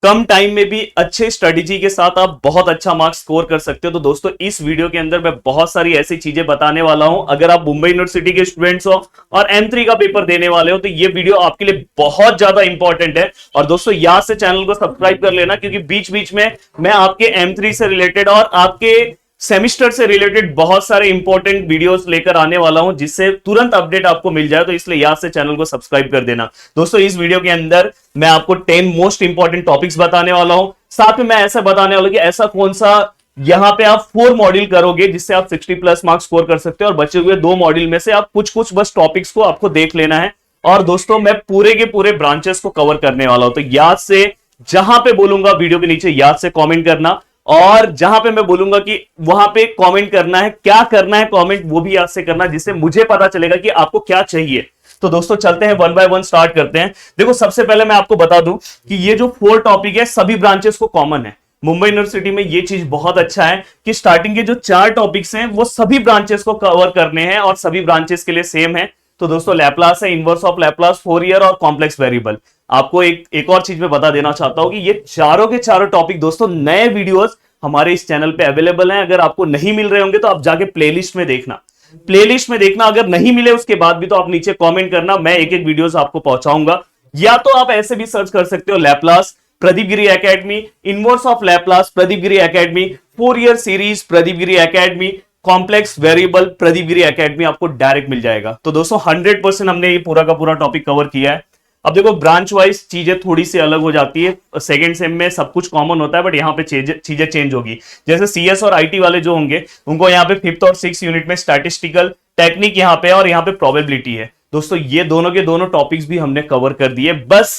कम time में भी अच्छे स्ट्रेटेजी के साथ आप बहुत अच्छा मार्क्स स्कोर कर सकते हो। तो दोस्तों इस वीडियो के अंदर मैं बहुत सारी ऐसी चीजें बताने वाला हूं। अगर आप मुंबई यूनिवर्सिटी के स्टूडेंट्स हो और M3 का पेपर देने वाले हो तो ये वीडियो आपके लिए बहुत ज्यादा इंपॉर्टेंट है। और दोस्तों याद से चैनल को सब्सक्राइब कर लेना, क्योंकि बीच बीच में मैं आपके M3 से रिलेटेड और आपके सेमिस्टर से रिलेटेड बहुत सारे इंपॉर्टेंट वीडियोस लेकर आने वाला हूं, जिससे तुरंत अपडेट आपको मिल जाए। तो इसलिए याद से चैनल को सब्सक्राइब कर देना। दोस्तों इस वीडियो के अंदर मैं आपको 10 मोस्ट इंपॉर्टेंट टॉपिक्स बताने वाला हूं। साथ में मैं ऐसा बताने वाला हूं कि ऐसा कौन सा यहां पे आप 4 मॉड्यूल करोगे जिससे आप 60 प्लस मार्क्स स्कोर कर सकते हो, और बचे हुए 2 मॉड्यूल में से आप कुछ बस टॉपिक्स को आपको देख लेना है। और दोस्तों मैं पूरे के पूरे ब्रांचेस को कवर करने वाला हूं। तो याद से जहां पे बोलूंगा वीडियो के नीचे याद से कमेंट करना, और जहां पे मैं बोलूंगा कि वहां पे कमेंट करना है, क्या करना है कमेंट वो भी याद से करना, जिससे मुझे पता चलेगा कि आपको क्या चाहिए। तो दोस्तों चलते हैं 1 बाय 1 स्टार्ट करते हैं। देखो सबसे पहले मैं आपको बता दूं कि ये जो 4 टॉपिक है सभी ब्रांचेस को कॉमन है। मुंबई यूनिवर्सिटी में ये चीज बहुत अच्छा है कि स्टार्टिंग के जो 4 टॉपिक्स हैं वो सभी ब्रांचेस को कवर करने हैं और सभी ब्रांचेस के लिए सेम है। तो दोस्तों लैपलास है, इनवर्स ऑफ लैपलास, फोरियर और कॉम्प्लेक्स वेरिएबल। आपको एक और चीज मैं बता देना चाहता हूं कि ये चारों के चारों टॉपिक दोस्तों नए वीडियोस हमारे इस चैनल पे अवेलेबल हैं। अगर आपको नहीं मिल रहे होंगे तो आप जाके प्लेलिस्ट में देखना, अगर नहीं मिले उसके बाद भी तो आप नीचे कमेंट करना, मैं एक एक वीडियोस आपको पहुंचाऊंगा। या तो आप ऐसे भी सर्च कर सकते हो Laplace Pradeep Giri academy, inverse of Laplace Pradeep Giri academy, Fourier series Pradeep Giri academy, complex variable Pradeep Giri academy, आपको डायरेक्ट मिल जाएगा। तो दोस्तों 100% हमने ये पूरा का पूरा टॉपिक कवर किया है। अब देखो ब्रांच वाइज चीजें थोड़ी सी अलग हो जाती है। सेकंड सेम में सब कुछ कॉमन होता है, बट यहाँ पे चीजें चेंज होगी। जैसे CS और IT वाले जो होंगे उनको यहाँ पे 5th और 6th यूनिट में स्टैटिस्टिकल टेक्निक यहाँ पे और यहाँ पे प्रोबेबिलिटी है। दोस्तों ये दोनों के दोनों टॉपिक्स भी हमने कवर कर दिए। बस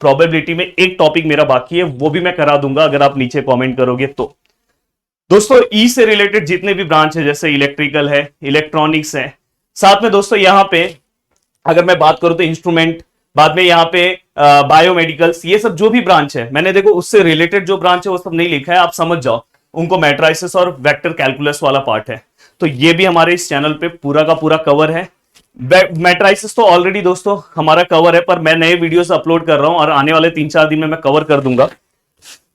प्रोबेबिलिटी में एक टॉपिक मेरा बाकी है, वो भी मैं करा दूंगा अगर आप नीचे कॉमेंट करोगे तो। दोस्तों ई से रिलेटेड जितने भी ब्रांच है, जैसे इलेक्ट्रिकल है, इलेक्ट्रॉनिक्स है, साथ में दोस्तों यहाँ पे अगर मैं बात करूं तो इंस्ट्रूमेंट, बाद में यहाँ पे बायोमेडिकल्स, ये सब जो भी ब्रांच है मैंने देखो उससे रिलेटेड जो ब्रांच है वो सब नहीं लिखा है, आप समझ जाओ। उनको मैट्राइसिस और वेक्टर कैलकुलस वाला पार्ट है, तो ये भी हमारे इस चैनल पे पूरा का पूरा कवर है। मैट्राइसिस तो ऑलरेडी दोस्तों हमारा कवर है, पर मैं नए वीडियोस अपलोड कर रहा हूं और आने वाले 3-4 दिन में मैं कवर कर दूंगा।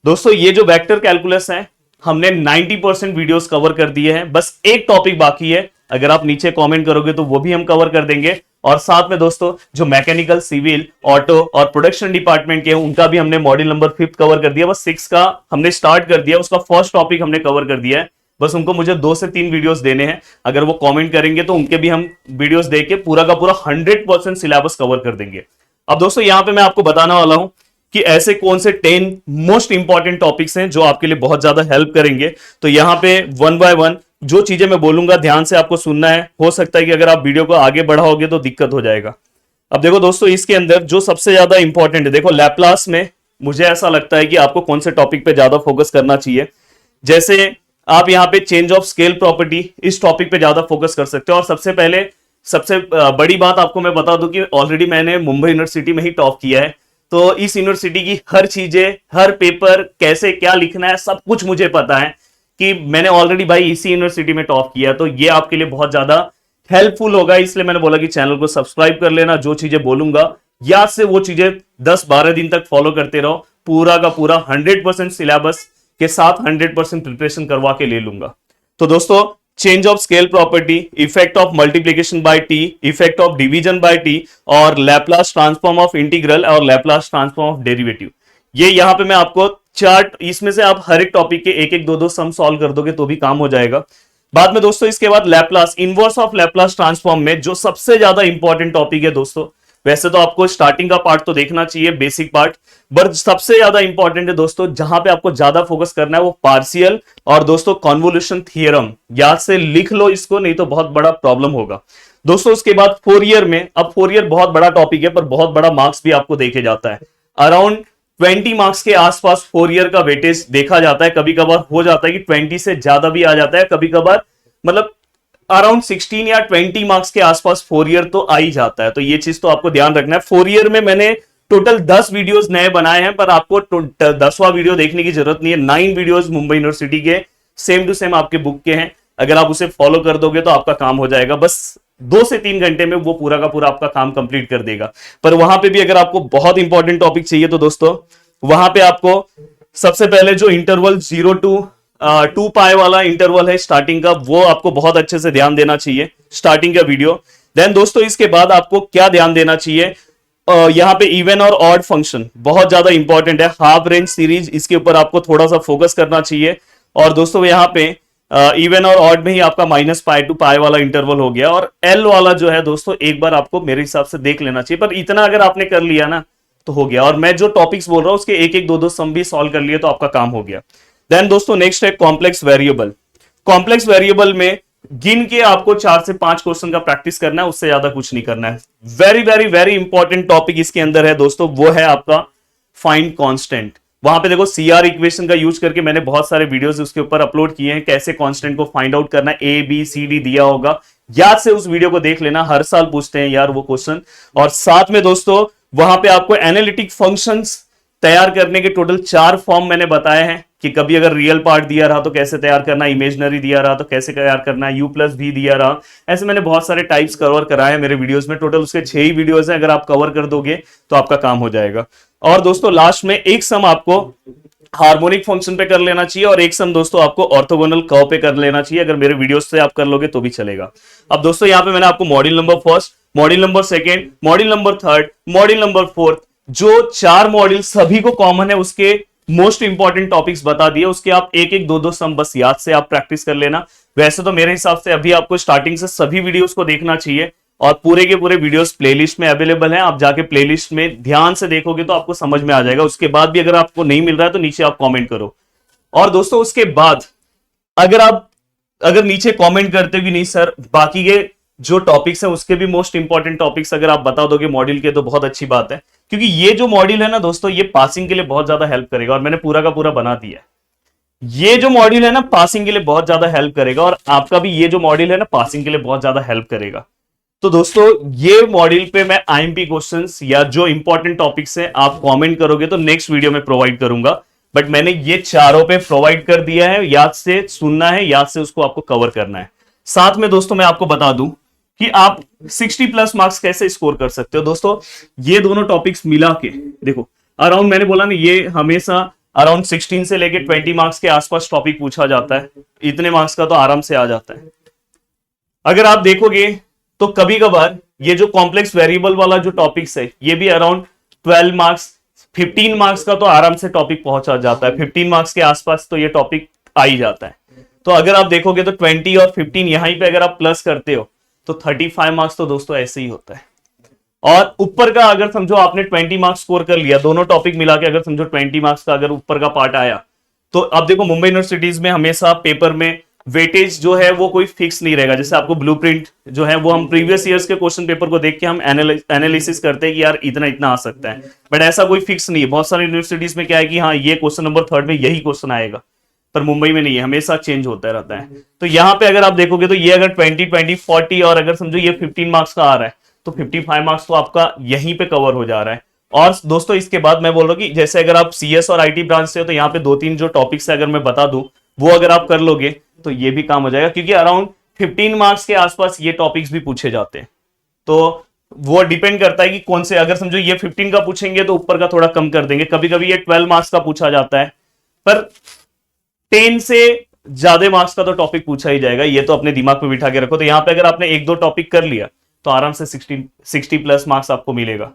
दोस्तों ये जो वेक्टर कैलकुलस है हमने 90% वीडियोस कवर कर दिए हैं, बस एक टॉपिक बाकी है। अगर आप नीचे कमेंट करोगे तो वो भी हम कवर कर देंगे। और साथ में दोस्तों जो मैकेनिकल, सिविल, ऑटो और प्रोडक्शन डिपार्टमेंट के उनका भी हमने मॉड्यूल नंबर 5 कवर कर दिया। बस 6 का हमने स्टार्ट कर दिया, उसका फर्स्ट टॉपिक हमने कवर कर दिया है। बस उनको मुझे 2 से 3 वीडियोस देने हैं। अगर वो कमेंट करेंगे तो उनके भी हम वीडियोस देके पूरा का पूरा 100% सिलेबस कवर कर देंगे। अब दोस्तों यहाँ पे मैं आपको बताने वाला हूं कि ऐसे कौन से 10 मोस्ट इंपॉर्टेंट टॉपिक्स हैं जो आपके लिए बहुत ज्यादा हेल्प करेंगे। तो यहाँ पे 1 बाय 1 जो चीजें मैं बोलूंगा ध्यान से आपको सुनना है। हो सकता है कि अगर आप वीडियो को आगे बढ़ाओगे तो दिक्कत हो जाएगा। अब देखो दोस्तों इसके अंदर जो सबसे ज्यादा इंपॉर्टेंट है, देखो लैपलास में मुझे ऐसा लगता है कि आपको कौन से टॉपिक पे ज्यादा फोकस करना चाहिए। जैसे आप यहाँ पे चेंज ऑफ स्केल प्रॉपर्टी, इस टॉपिक पे ज्यादा फोकस कर सकते हो। और सबसे बड़ी बात आपको मैं बता दूं कि ऑलरेडी मैंने मुंबई यूनिवर्सिटी में ही टॉप किया है, तो इस यूनिवर्सिटी की हर चीजें, हर पेपर कैसे क्या लिखना है सब कुछ मुझे पता है कि मैंने ऑलरेडी भाई इसी यूनिवर्सिटी में टॉप किया। तो ये आपके लिए बहुत ज्यादा हेल्पफुल होगा, इसलिए मैंने बोला कि चैनल को सब्सक्राइब कर लेना। जो चीजें बोलूंगा याद से वो चीजें 10-12 दिन तक फॉलो करते रहो। पूरा का पूरा 100% सिलेबस के साथ 100% प्रिपरेशन करवा के ले लूंगा। तो दोस्तों change of scale property, effect of multiplication bye T, effect of division bye T, और लैपलास ट्रांसफॉर्म ऑफ इंटीग्रल और लैपलास ट्रांसफॉर्म ऑफ डेरिवेटिव, ये यहां पे मैं आपको चार्ट, इसमें से आप हर एक टॉपिक के एक 2 सम सॉल्व कर दोगे तो भी काम हो जाएगा। बाद में दोस्तों इसके बाद Laplace, inverse of Laplace transform में जो सबसे ज्यादा इंपॉर्टेंट टॉपिक है दोस्तों, वैसे तो आपको स्टार्टिंग का पार्ट तो देखना चाहिए, बेसिक पार्ट, बट सबसे ज्यादा इंपॉर्टेंट है दोस्तों जहां पे आपको ज्यादा फोकस करना है वो पार्शियल और दोस्तों कन्वोल्यूशन थ्योरम। याद से लिख लो इसको, नहीं तो बहुत बड़ा प्रॉब्लम होगा दोस्तों। उसके बाद फोरियर में, अब फोरियर बहुत बड़ा टॉपिक है पर बहुत बड़ा मार्क्स भी आपको देखे जाता है। अराउंड 20 मार्क्स के आसपास फोरियर का वेटेज देखा जाता है। कभी कभार हो जाता है कि 20 से ज्यादा भी आ जाता है, कभी कभार मतलब अराउंड 16 या 20 मार्क्स के आसपास फोरियर तो आ ही जाता है। तो ये चीज तो आपको ध्यान रखना है। फोरियर में मैंने टोटल 10 वीडियोस नए बनाए हैं, पर आपको 10वां वीडियो देखने की जरूरत नहीं है। 9 वीडियोस मुंबई यूनिवर्सिटी के सेम टू सेम आपके बुक के हैं। अगर आप उसे फॉलो कर दोगे तो आपका काम हो जाएगा। बस 2 से 3 घंटे में वो पूरा का पूरा आपका काम कंप्लीट कर देगा। पर वहां पे भी अगर आपको बहुत इंपॉर्टेंट टॉपिक चाहिए तो दोस्तों वहां पे आपको सबसे पहले जो इंटरवल 0 to 2 पाई वाला इंटरवल है स्टार्टिंग का, वो आपको बहुत अच्छे से ध्यान देना चाहिए स्टार्टिंग का वीडियो। देन दोस्तों इसके बाद आपको क्या ध्यान देना चाहिए, यहां पे इवन और ऑड फंक्शन बहुत ज्यादा इंपॉर्टेंट है, हाफ रेंज सीरीज, इसके ऊपर आपको थोड़ा सा फोकस करना चाहिए। और दोस्तों यहां पे इवन और ऑड में ही आपका -π to π वाला इंटरवल हो गया, और एल वाला जो है दोस्तों एक बार आपको मेरे हिसाब से देख लेना चाहिए, पर इतना अगर आपने कर लिया ना तो हो गया। और मैं जो टॉपिक्स बोल रहा हूं उसके एक एक दो सम भी सॉल्व कर लिए तो आपका काम हो गया। देन दोस्तों नेक्स्ट है कॉम्प्लेक्स वेरिएबल। कॉम्प्लेक्स वेरिएबल में गिन के आपको 4 से 5 क्वेश्चन का प्रैक्टिस करना है, उससे ज्यादा कुछ नहीं करना है। Very very very important topic इसके अंदर है दोस्तों, वो है आपका फाइंड कांस्टेंट। वहां पे देखो सीआर इक्वेशन का यूज करके मैंने बहुत सारे वीडियोस उसके ऊपर अपलोड किए हैं, कैसे कांस्टेंट को फाइंड आउट करना है, ए बी सी डी दिया होगा, याद से उस वीडियो को देख लेना, हर साल पूछते हैं यार वो क्वेश्चन। और साथ में दोस्तों वहां पे आपको एनालिटिक फंक्शंस तैयार करने के टोटल 4 फॉर्म मैंने बताए हैं, कि कभी अगर रियल पार्ट दिया रहा तो कैसे तैयार करना, इमेजनरी दिया रहा तो कैसे तैयार करना, U+V दिया रहा, ऐसे मैंने बहुत सारे टाइप्स कवर कराए हैं मेरे वीडियोस में। टोटल उसके 6 ही वीडियोस हैं, अगर आप कवर कर दोगे तो आपका काम हो जाएगा। और दोस्तों लास्ट में एक सम आपको हार्मोनिक फंक्शन पे कर लेना चाहिए, और एक सम दोस्तों आपको ऑर्थोगोनल कर्व पे कर लेना चाहिए, अगर मेरे वीडियोस से आप कर लोगे तो भी चलेगा। अब दोस्तों यहाँ पे मैंने आपको module number 1, module number 2, module number 3, module number 4, जो 4 मॉड्यूल सभी को कॉमन है उसके मोस्ट इंपॉर्टेंट टॉपिक्स बता दिए, उसके आप एक एक दो सम बस याद से आप प्रैक्टिस कर लेना। वैसे तो मेरे हिसाब से अभी आपको स्टार्टिंग से सभी वीडियोस को देखना चाहिए, और पूरे के पूरे वीडियोस प्लेलिस्ट में अवेलेबल हैं, आप जाके प्लेलिस्ट में ध्यान से देखोगे तो आपको समझ में आ जाएगा। उसके बाद भी अगर आपको नहीं मिल रहा है तो नीचे आप कमेंट करो। और दोस्तों उसके बाद अगर नीचे कमेंट करते भी नहीं सर बाकी के जो टॉपिक्स हैं उसके भी मोस्ट इंपॉर्टेंट टॉपिक्स अगर आप बता दोगे मॉड्यूल के तो बहुत अच्छी बात है, क्योंकि ये जो मॉड्यूल है ना दोस्तों ये पासिंग के लिए बहुत ज्यादा हेल्प करेगा, और मैंने पूरा का पूरा बना दिया है। ये जो मॉड्यूल है ना पासिंग के लिए बहुत ज्यादा हेल्प करेगा, और आपका भी ये जो मॉड्यूल है ना पासिंग के लिए बहुत ज्यादा हेल्प करेगा। तो दोस्तों ये मॉड्यूल पे मैं आईएमपी क्वेश्चंस या जो इंपॉर्टेंट टॉपिक्स हैं आप कमेंट करोगे तो नेक्स्ट वीडियो में प्रोवाइड करूंगा, बट मैंने ये चारों पे प्रोवाइड कर दिया है। याद से सुनना है, याद से उसको आपको कवर करना है। साथ में दोस्तों मैं आपको बता दूं कि आप 60+ मार्क्स कैसे स्कोर कर सकते हो। दोस्तों ये दोनों टॉपिक्स मिला के देखो अराउंड, मैंने बोला ना ये हमेशा अराउंड 16 से लेके 20 मार्क्स के आसपास टॉपिक पूछा जाता है, इतने मार्क्स का तो आराम से आ जाता है। अगर आप देखोगे तो कभी कभार ये जो कॉम्प्लेक्स वेरिएबल वाला जो टॉपिक्स है ये भी अराउंड 12 मार्क्स 15 मार्क्स का तो आराम से टॉपिक पहुंचा जाता है, 15 मार्क्स के आसपास तो ये टॉपिक आ ही जाता है। तो अगर आप देखोगे तो 20 और 15 यहां पे अगर आप प्लस करते हो तो 35 मार्क्स तो दोस्तों ऐसे ही होता है। और ऊपर का अगर समझो आपने 20 मार्क्स स्कोर कर लिया, दोनों टॉपिक मिला के अगर समझो 20 मार्क्स का अगर ऊपर का पार्ट आया, तो अब देखो मुंबई यूनिवर्सिटीज में हमेशा पेपर में वेटेज जो है वो कोई फिक्स नहीं रहेगा। जैसे आपको ब्लूप्रिंट जो है वो हम प्रीवियस ईयर्स के क्वेश्चन पेपर को देख के हम एनालिसिस करते हैं कि यार इतना इतना आ सकता है, बट ऐसा कोई फिक्स नहीं है। बहुत सारी यूनिवर्सिटीज में क्या है कि हाँ ये क्वेश्चन नंबर 3 में यही क्वेश्चन आएगा, पर मुंबई में नहीं है, हमेशा चेंज होता रहता है। तो यहाँ पे अगर आप देखोगे तो ये अगर 20, 20, 40 और अगर समझो ये 15 मार्क्स का आ रहा है तो 55 मार्क्स तो आपका यहीं पे कवर हो जा रहा है। और दोस्तों इसके बाद मैं बोल रहा हूँ कि जैसे अगर आप सीएस और आईटी ब्रांच से हो तो यहाँ पे 2-3 जो टॉपिक्स है अगर मैं बता दूं वो अगर आप कर लोगे तो ये भी काम हो जाएगा, क्योंकि अराउंड 15 मार्क्स के आसपास ये टॉपिक्स भी पूछे जाते हैं। तो वो डिपेंड करता है कि कौन से, अगर समझो ये 15 का पूछेंगे तो ऊपर का थोड़ा कम कर देंगे, कभी कभी ये 12 मार्क्स का पूछा जाता है, पर 10 से ज्यादा मार्क्स का तो टॉपिक पूछा ही जाएगा, ये तो अपने दिमाग में बिठा के रखो। तो यहाँ पे अगर आपने 1-2 टॉपिक कर लिया तो आराम से 60+ मार्क्स आपको मिलेगा।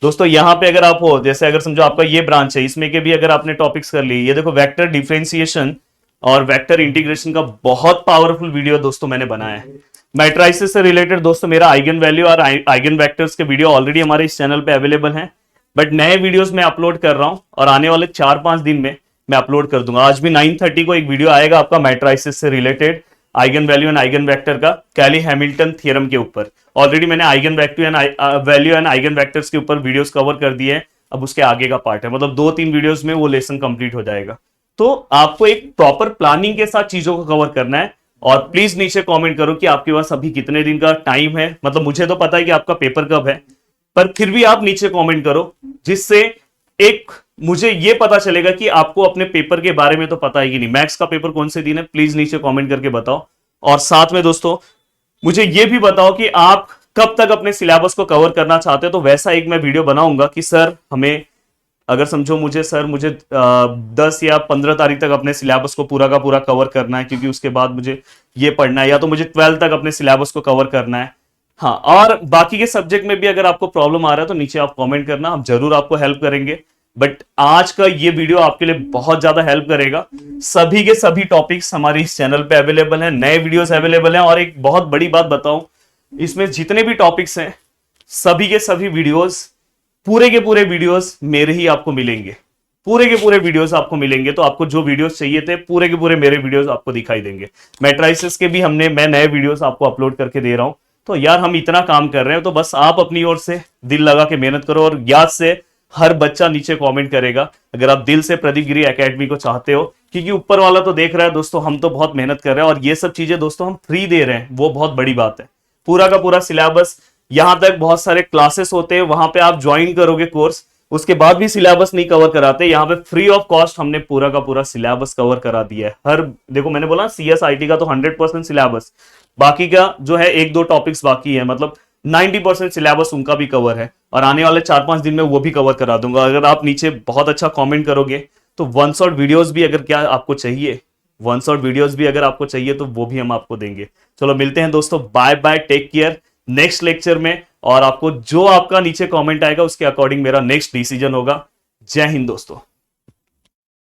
दोस्तों यहाँ पे अगर आप हो, जैसे अगर समझो आपका ये ब्रांच है, इसमें के भी अगर आपने टॉपिक्स कर लिए, ये देखो वेक्टर डिफरेंशिएशन और वेक्टर इंटीग्रेशन का बहुत पावरफुल वीडियो दोस्तों मैंने बनाया है। मैट्रिसेस से रिलेटेड दोस्तों मेरा आइगन वैल्यू और आइगन वेक्टर्स के वीडियो ऑलरेडी हमारे इस चैनल पे अवेलेबल हैं, बट नए वीडियोस में अपलोड कर रहा हूं और आने वाले 4-5 दिन में मैं अपलोड कर दूंगा। आज भी 9:30 को एक वीडियो आएगा आपका मैट्रिसेस से related eigen value and eigen vector का, कैली हैमिल्टन थ्योरम के ऊपर। ऑलरेडी मैंने eigen value and eigen vectors के ऊपर वीडियोस कवर कर दिए हैं, अब उसके आगे का पार्ट है, मतलब 2-3 वीडियोस में वो लेसन कंप्लीट हो जाएगा। तो आपको एक प्रॉपर प्लानिंग के साथ चीजों को कवर करना है। और प्लीज नीचे कमेंट करो कि आपके पास अभी कितने दिन का टाइम है, मतलब मुझे तो पता है कि आपका पेपर कब है, पर फिर भी आप नीचे कमेंट करो, जिससे एक मुझे ये पता चलेगा कि आपको अपने पेपर के बारे में तो पता है कि नहीं। मैथ्स का पेपर कौन से दिन है प्लीज नीचे कमेंट करके बताओ। और साथ में दोस्तों मुझे ये भी बताओ कि आप कब तक अपने सिलेबस को कवर करना चाहते हो, तो वैसा एक मैं वीडियो बनाऊंगा कि सर हमें अगर समझो मुझे सर मुझे 10 या 15 तारीख तक अपने सिलेबस को पूरा का पूरा कवर करना है, क्योंकि उसके बाद मुझे ये पढ़ना है, या तो मुझे 12 तक अपने सिलेबस को कवर करना है। हाँ, और बाकी के सब्जेक्ट में भी अगर आपको प्रॉब्लम आ रहा है तो नीचे आप कमेंट करना, हम जरूर आपको हेल्प करेंगे। बट आज का ये वीडियो आपके लिए बहुत ज्यादा हेल्प करेगा। सभी के सभी टॉपिक्स हमारे इस चैनल पे अवेलेबल हैं, नए वीडियोस अवेलेबल हैं। और एक बहुत बड़ी बात बताऊं, इसमें जितने भी टॉपिक्स हैं सभी के सभी वीडियोस, पूरे के पूरे वीडियोस मेरे ही आपको मिलेंगे, पूरे के पूरे वीडियोस आपको मिलेंगे। तो आपको जो वीडियोस चाहिए थे पूरे के पूरे मेरे वीडियोस आपको दिखाई देंगे। मैट्रिसेस के भी मैं नए वीडियोस आपको अपलोड करके दे रहा हूं। तो यार हम इतना काम कर रहे हैं, तो बस आप अपनी ओर से दिल लगा के मेहनत करो। और याद से हर बच्चा नीचे कमेंट करेगा अगर आप दिल से प्रदीप गिरी एकेडमी को चाहते हो, क्योंकि ऊपर वाला तो देख रहा है दोस्तों, हम तो बहुत मेहनत कर रहे हैं। और ये सब चीजें दोस्तों हम फ्री दे रहे हैं, वो बहुत बड़ी बात है। पूरा का पूरा सिलेबस, यहां तक बहुत सारे क्लासेस होते हैं, वहां पे आप ज्वाइन करोगे कोर्स, उसके बाद भी सिलेबस नहीं कवर कराते। यहाँ पे फ्री ऑफ कॉस्ट हमने पूरा का पूरा सिलेबस कवर करा दिया है। हर देखो मैंने बोला CSIT का तो 100% सिलेबस, बाकी का जो है 1-2 टॉपिक्स बाकी है, मतलब 90% सिलेबस उनका भी कवर है। और आने वाले 4-5 दिन में वो भी कवर करा दूंगा। अगर आप नीचे बहुत अच्छा कमेंट करोगे तो वन शॉट वीडियोस भी अगर क्या आपको चाहिए, वन शॉट वीडियोस भी अगर आपको चाहिए तो वो भी हम आपको देंगे। चलो मिलते हैं दोस्तों, bye bye, take care next lecture में। और आपको जो आपका नीचे कमेंट आएगा उसके अकॉर्डिंग मेरा नेक्स्ट डिसीजन होगा। जय हिंद दोस्तों।